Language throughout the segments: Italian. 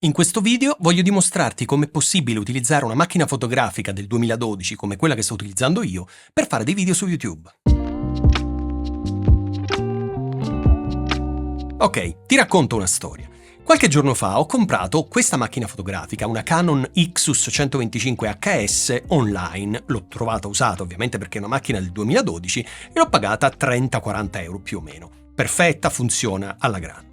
In questo video voglio dimostrarti come è possibile utilizzare una macchina fotografica del 2012 come quella che sto utilizzando io per fare dei video su YouTube. Ok, ti racconto una storia. Qualche giorno fa ho comprato questa macchina fotografica, una Canon Ixus 125 HS online. L'ho trovata usata ovviamente perché è una macchina del 2012 e l'ho pagata 30-40 euro più o meno. Perfetta, funziona alla grande.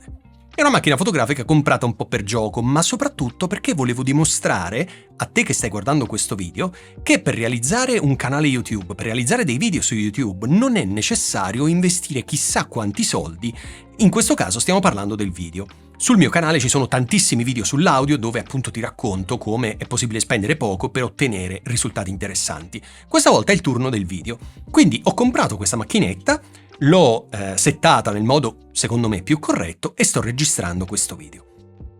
È una macchina fotografica comprata un po' per gioco, ma soprattutto perché volevo dimostrare, a te che stai guardando questo video, che per realizzare un canale YouTube, per realizzare dei video su YouTube, non è necessario investire chissà quanti soldi. In questo caso stiamo parlando del video. Sul mio canale ci sono tantissimi video sull'audio dove appunto ti racconto come è possibile spendere poco per ottenere risultati interessanti. Questa volta è il turno del video. Quindi ho comprato questa macchinetta, l'ho settata nel modo secondo me più corretto e sto registrando questo video.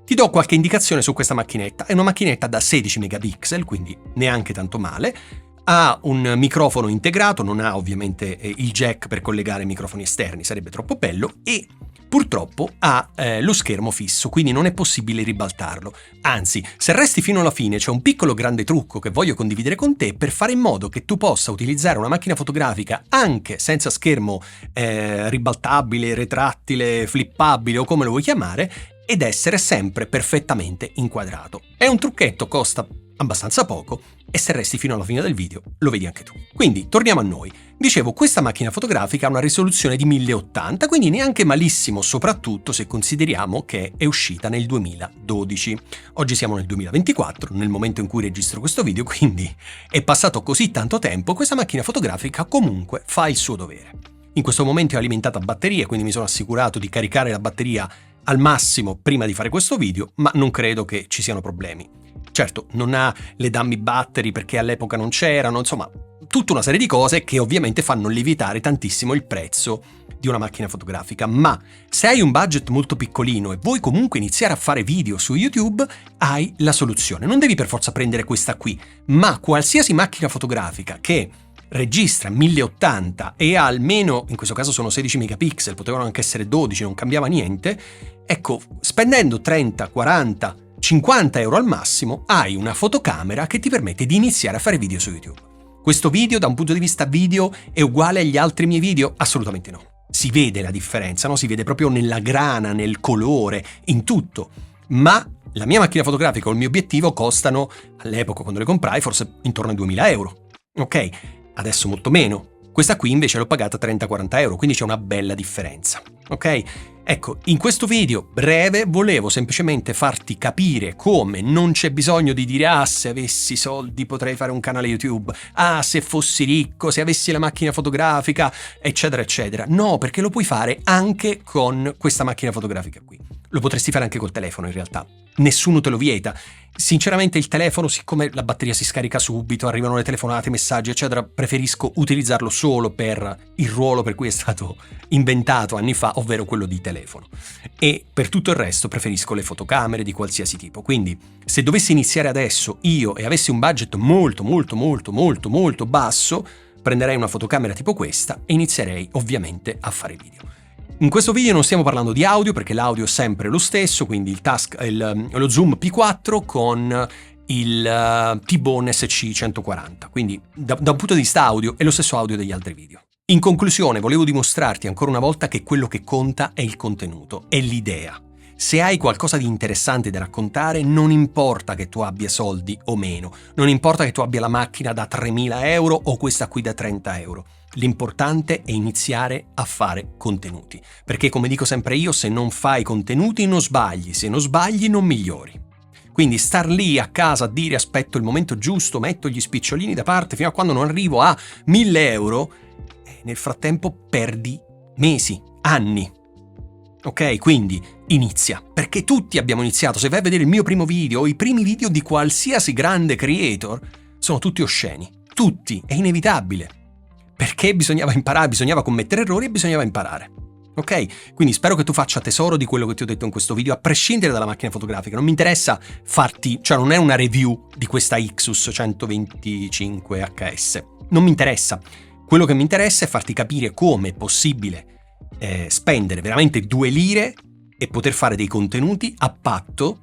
Ti do qualche indicazione su questa macchinetta. È una macchinetta da 16 megapixel, quindi neanche tanto male. Ha un microfono integrato, non ha ovviamente il jack per collegare microfoni esterni, sarebbe troppo bello, e purtroppo ha lo schermo fisso, quindi non è possibile ribaltarlo. Anzi, se resti fino alla fine c'è un piccolo grande trucco che voglio condividere con te per fare in modo che tu possa utilizzare una macchina fotografica anche senza schermo ribaltabile, retrattile, flippabile o come lo vuoi chiamare, ed essere sempre perfettamente inquadrato. È un trucchetto, costa abbastanza poco e se resti fino alla fine del video lo vedi anche tu. Quindi torniamo a noi. Dicevo, questa macchina fotografica ha una risoluzione di 1080, quindi neanche malissimo, soprattutto se consideriamo che è uscita nel 2012. Oggi siamo nel 2024, nel momento in cui registro questo video, quindi è passato così tanto tempo, questa macchina fotografica comunque fa il suo dovere. In questo momento è alimentata a batterie, quindi mi sono assicurato di caricare la batteria al massimo prima di fare questo video, ma non credo che ci siano problemi. Certo, non ha le dummy battery perché all'epoca non c'erano, insomma, tutta una serie di cose che ovviamente fanno lievitare tantissimo il prezzo di una macchina fotografica, ma se hai un budget molto piccolino e vuoi comunque iniziare a fare video su YouTube, hai la soluzione. Non devi per forza prendere questa qui, ma qualsiasi macchina fotografica che registra 1080 e ha almeno, in questo caso sono 16 megapixel, potevano anche essere 12, non cambiava niente, ecco, spendendo 30, 40, 50 euro al massimo, hai una fotocamera che ti permette di iniziare a fare video su YouTube. Questo video, da un punto di vista video, è uguale agli altri miei video? Assolutamente no. Si vede la differenza, no? Si vede proprio nella grana, nel colore, in tutto. Ma la mia macchina fotografica o il mio obiettivo costano, all'epoca quando le comprai, forse intorno ai 2000 euro. Ok, adesso molto meno. Questa qui invece l'ho pagata 30-40 euro, quindi c'è una bella differenza. Ok? Ecco, in questo video breve volevo semplicemente farti capire come non c'è bisogno di dire se avessi soldi potrei fare un canale YouTube, se fossi ricco, se avessi la macchina fotografica, eccetera eccetera. No, perché lo puoi fare anche con questa macchina fotografica qui. Lo potresti fare anche col telefono in realtà. Nessuno te lo vieta. Sinceramente il telefono, siccome la batteria si scarica subito, arrivano le telefonate, messaggi, eccetera, preferisco utilizzarlo solo per il ruolo per cui è stato inventato anni fa, ovvero quello di telefono. E per tutto il resto preferisco le fotocamere di qualsiasi tipo. Quindi, se dovessi iniziare adesso io e avessi un budget molto basso, prenderei una fotocamera tipo questa e inizierei ovviamente a fare video. In questo video non stiamo parlando di audio perché l'audio è sempre lo stesso, quindi lo Zoom P4 con il T-Bone SC140, quindi da un punto di vista audio è lo stesso audio degli altri video. In conclusione, volevo dimostrarti ancora una volta che quello che conta è il contenuto, è l'idea. Se hai qualcosa di interessante da raccontare, non importa che tu abbia soldi o meno, non importa che tu abbia la macchina da 3.000 euro o questa qui da 30 euro. L'importante è iniziare a fare contenuti, perché come dico sempre io, se non fai contenuti non sbagli, se non sbagli non migliori. Quindi star lì a casa a dire aspetto il momento giusto, metto gli spicciolini da parte fino a quando non arrivo a 1.000 euro, nel frattempo perdi mesi, anni. Ok, quindi inizia, perché tutti abbiamo iniziato. Se vai a vedere il mio primo video o i primi video di qualsiasi grande creator, sono tutti osceni, tutti, è inevitabile. Perché bisognava imparare, bisognava commettere errori e bisognava imparare. Ok? Quindi spero che tu faccia tesoro di quello che ti ho detto in questo video, a prescindere dalla macchina fotografica. Non mi interessa cioè non è una review di questa Ixus 125 HS. Non mi interessa. Quello che mi interessa è farti capire come è possibile spendere veramente 2 lire e poter fare dei contenuti a patto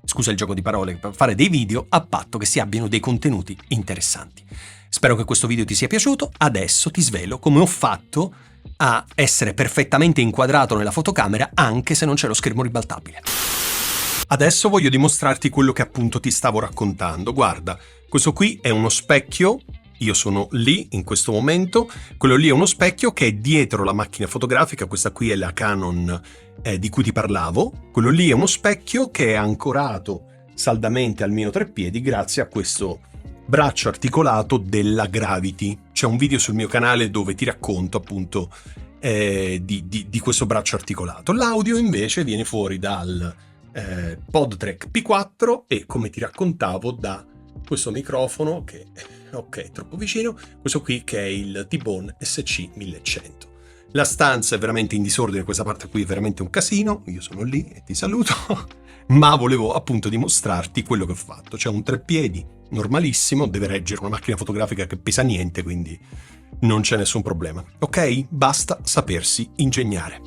scusa il gioco di parole, per fare dei video a patto che si abbiano dei contenuti interessanti. Spero che questo video ti sia piaciuto, adesso ti svelo come ho fatto a essere perfettamente inquadrato nella fotocamera anche se non c'è lo schermo ribaltabile. Adesso voglio dimostrarti quello che appunto ti stavo raccontando. Guarda, questo qui è uno specchio, io sono lì in questo momento, quello lì è uno specchio che è dietro la macchina fotografica, questa qui è la Canon di cui ti parlavo, quello lì è uno specchio che è ancorato saldamente al mio treppiedi grazie a questo braccio articolato della Gravity. C'è un video sul mio canale dove ti racconto appunto di questo braccio articolato. L'audio invece viene fuori dal PodTrack P4 e, come ti raccontavo, da questo microfono che ok, è troppo vicino, questo qui che è il T-Bone SC1100. La stanza è veramente in disordine, questa parte qui è veramente un casino, io sono lì e ti saluto, ma volevo appunto dimostrarti quello che ho fatto. C'è un treppiedi normalissimo, deve reggere una macchina fotografica che pesa niente, quindi non c'è nessun problema. Ok? Basta sapersi ingegnare.